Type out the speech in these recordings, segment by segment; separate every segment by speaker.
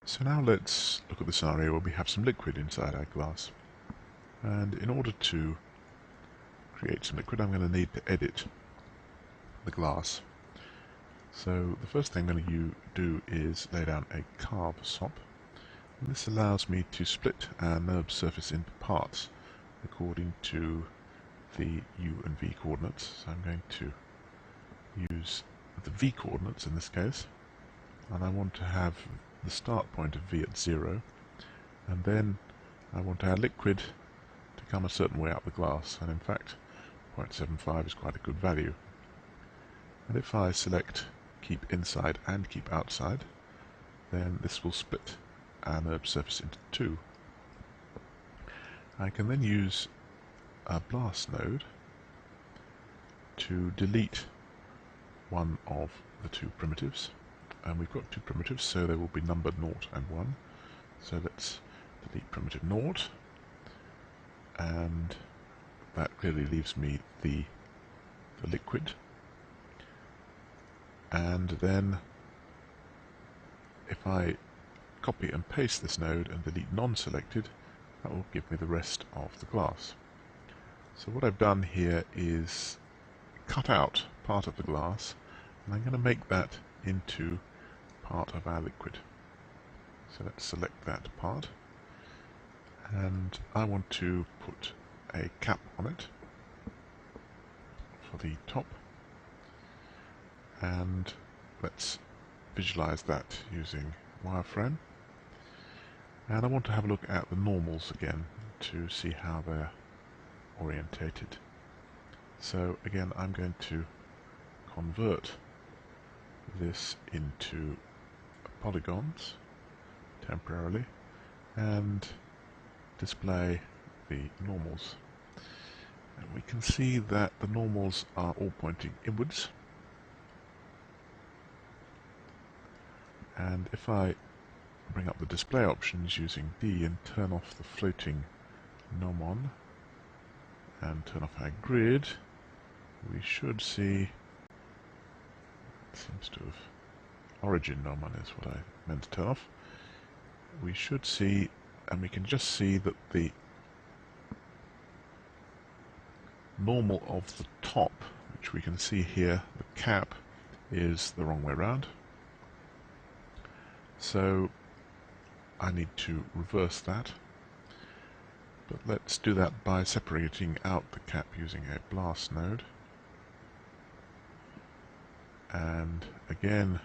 Speaker 1: So now let's look at the scenario where we have some liquid inside our glass. And in order to create some liquid, I'm going to need to edit the glass. So the first thing I'm going to do is lay down a carve SOP. And this allows me to split our NURBS surface into parts according to the U and V coordinates. So I'm going to use the V coordinates in this case, and I want to have the start point of V at 0, and then I want our liquid to come a certain way up the glass, and in fact 0.75 is quite a good value. And if I select keep inside and keep outside, then this will split our NURBS surface into two. I can then use a blast node to delete one of the two primitives, and we've got two primitives, so they will be numbered 0 and 1. So let's delete primitive 0, and that clearly leaves me the liquid. And then if I copy and paste this node and delete non-selected, that will give me the rest of the glass. So what I've done here is cut out part of the glass, and I'm going to make that into part of our liquid. So let's select that part, and I want to put a cap on it for the top, and let's visualize that using wireframe. And I want to have a look at the normals again to see how they're orientated. So again, I'm going to convert this into polygons temporarily and display the normals. And we can see that the normals are all pointing inwards. And if I bring up the display options using D and turn off the floating gnomon and turn off our grid, we should see, it seems to have, origin gnomon is what I meant to turn off. We should see, and we can just see that the normal of the top, which we can see here, the cap, is the wrong way around. So I need to reverse that, but let's do that by separating out the cap using a blast node. And again,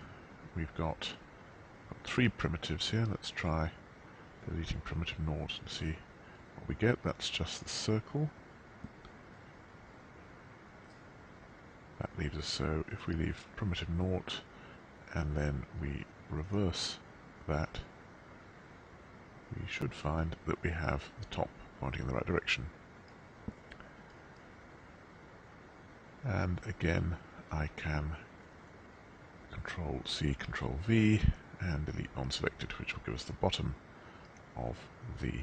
Speaker 1: we've got three primitives here. Let's try deleting primitive 0 and see what we get. That's just the circle. That leaves us, so if we leave primitive 0 and then we reverse that, we should find that we have the top pointing in the right direction. And again, I can Control C, Control V, and delete non-selected, which will give us the bottom of the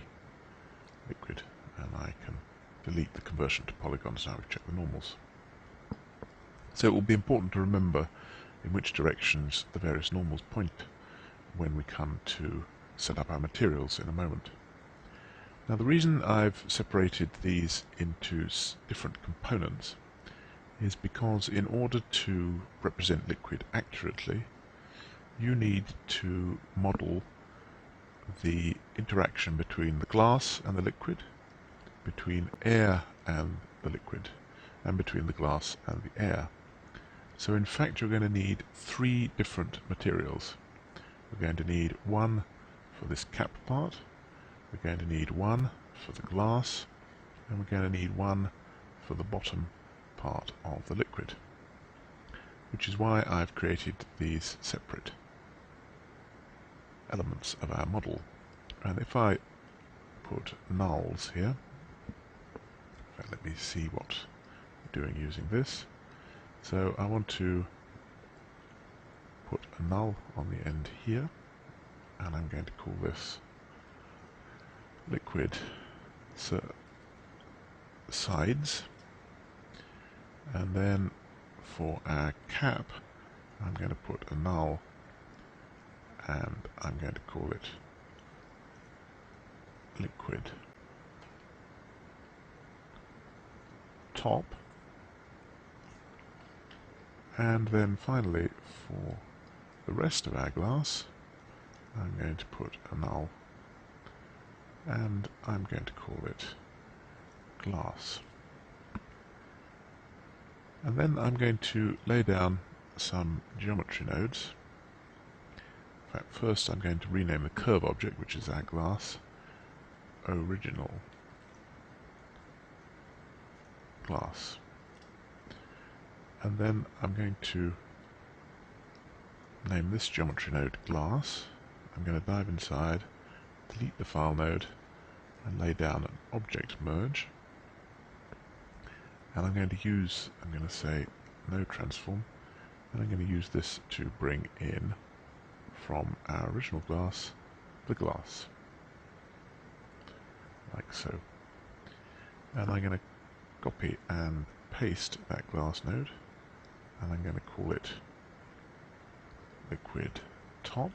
Speaker 1: liquid. And I can delete the conversion to polygons now we've checked the normals. So it will be important to remember in which directions the various normals point when we come to set up our materials in a moment. Now the reason I've separated these into different components is because in order to represent liquid accurately, you need to model the interaction between the glass and the liquid, between air and the liquid, and between the glass and the air. So in fact you're going to need three different materials. We're going to need one for this cap part, we're going to need one for the glass, and we're going to need one for the bottom part of the liquid, which is why I've created these separate elements of our model. And if I put nulls here, let me see what we're doing using this. So I want to put a null on the end here, and I'm going to call this liquid sides. And then for our cap, I'm going to put a null and I'm going to call it liquid top. And then finally, for the rest of our glass, I'm going to put a null, and I'm going to call it glass. And then I'm going to lay down some geometry nodes. In fact, first I'm going to rename the curve object, which is our glass, original glass. And then I'm going to name this geometry node glass. I'm going to dive inside, delete the file node, and lay down an object merge. And I'm going to say node transform, and I'm going to use this to bring in from our original glass the glass, like so. And I'm going to copy and paste that glass node, and I'm going to call it liquid top,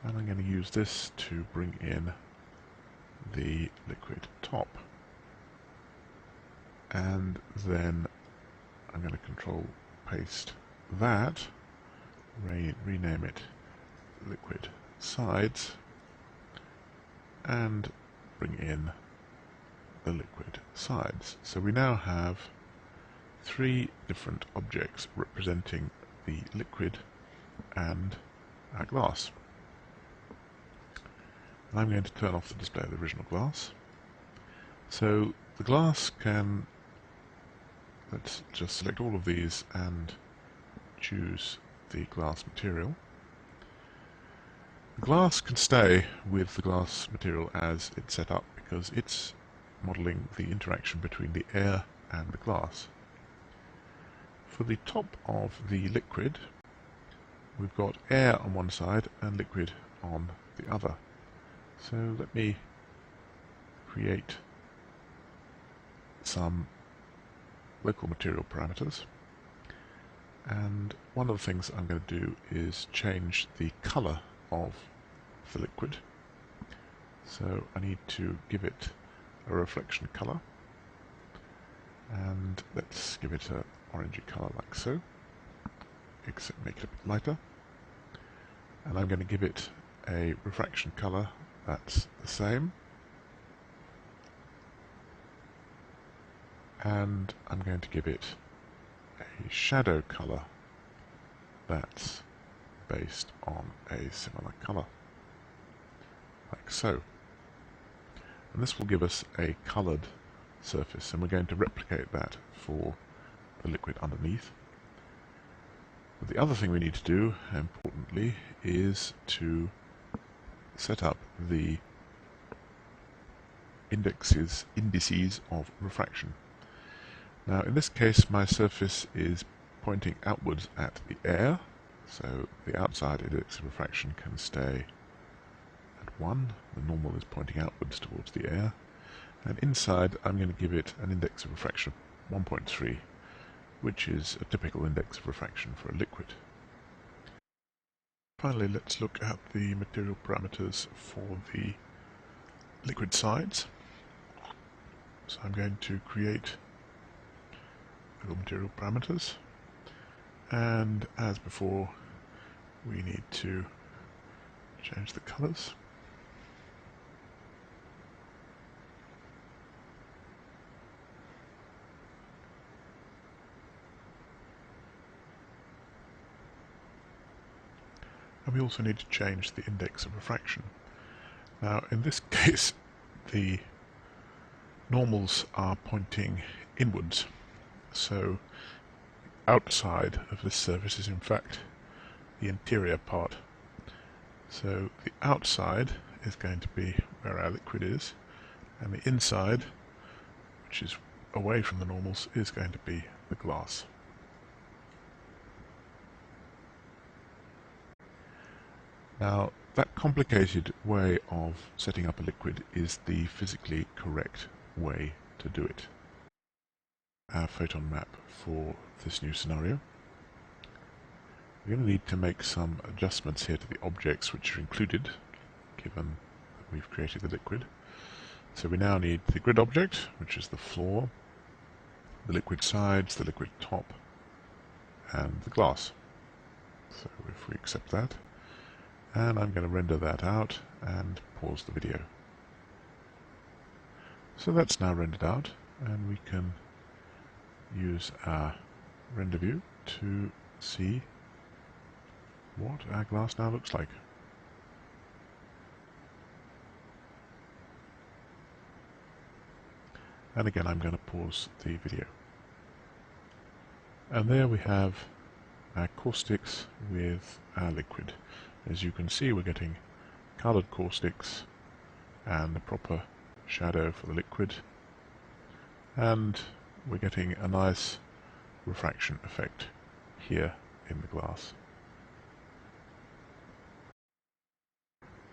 Speaker 1: and I'm going to use this to bring in the liquid top. And then I'm going to control paste that, rename it liquid sides, and bring in the liquid sides. So we now have three different objects representing the liquid and our glass. And I'm going to turn off the display of the original glass. So the glass can, let's just select all of these and choose the glass material. The glass can stay with the glass material as it's set up because it's modeling the interaction between the air and the glass. For the top of the liquid, we've got air on one side and liquid on the other. So let me create some local material parameters, and one of the things I'm going to do is change the color of the liquid. So I need to give it a reflection color, and let's give it an orangey color like so, except make it a bit lighter. And I'm going to give it a refraction color that's the same, and I'm going to give it a shadow color that's based on a similar color, like so. And this will give us a colored surface, and we're going to replicate that for the liquid underneath. But the other thing we need to do, importantly, is to set up the indices of refraction. Now in this case my surface is pointing outwards at the air, so the outside index of refraction can stay at 1, the normal is pointing outwards towards the air, and inside I'm going to give it an index of refraction of 1.3, which is a typical index of refraction for a liquid. Finally, let's look at the material parameters for the liquid sides. So I'm going to create little material parameters, and as before we need to change the colors. And we also need to change the index of refraction. Now in this case the normals are pointing inwards, so outside of this surface is in fact the interior part. So the outside is going to be where our liquid is, and the inside, which is away from the normals, is going to be the glass. Now, that complicated way of setting up a liquid is the physically correct way to do it. Our photon map for this new scenario. We're going to need to make some adjustments here to the objects which are included, given that we've created the liquid. So we now need the grid object, which is the floor, the liquid sides, the liquid top, and the glass. So if we accept that, and I'm going to render that out and pause the video. So that's now rendered out, and we can use our render view to see what our glass now looks like. And again, I'm going to pause the video. And there we have our caustics with our liquid. As you can see, we're getting coloured caustics and the proper shadow for the liquid, and we're getting a nice refraction effect here in the glass.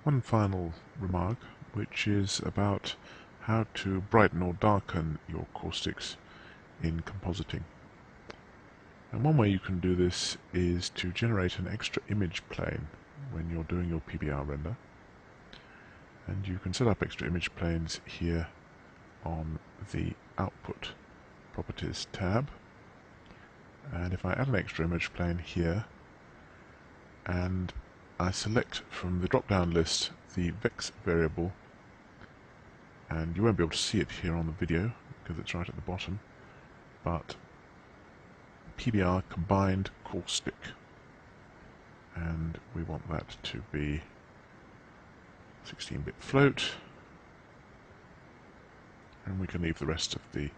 Speaker 1: One final remark, which is about how to brighten or darken your caustics in compositing. And one way you can do this is to generate an extra image plane when you're doing your PBR render. And you can set up extra image planes here on the Output Properties tab. And if I add an extra image plane here, and I select from the drop-down list the Vex variable, and you won't be able to see it here on the video because it's right at the bottom, but PBR combined caustic, and we want that to be 16-bit float, and we can leave the rest of the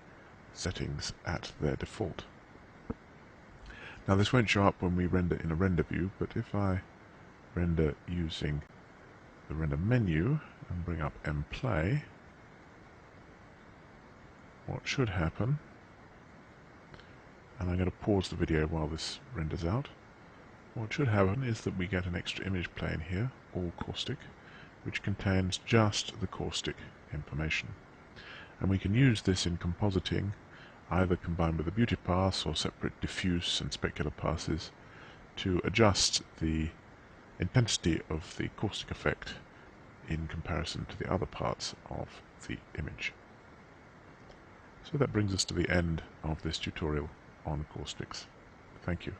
Speaker 1: settings at their default. Now this won't show up when we render in a render view, but if I render using the render menu and bring up mplay, what should happen, and I'm going to pause the video while this renders out, what should happen is that we get an extra image plane here, all caustic, which contains just the caustic information. And we can use this in compositing, either combined with the beauty pass or separate diffuse and specular passes, to adjust the intensity of the caustic effect in comparison to the other parts of the image. So that brings us to the end of this tutorial on caustics. Thank you.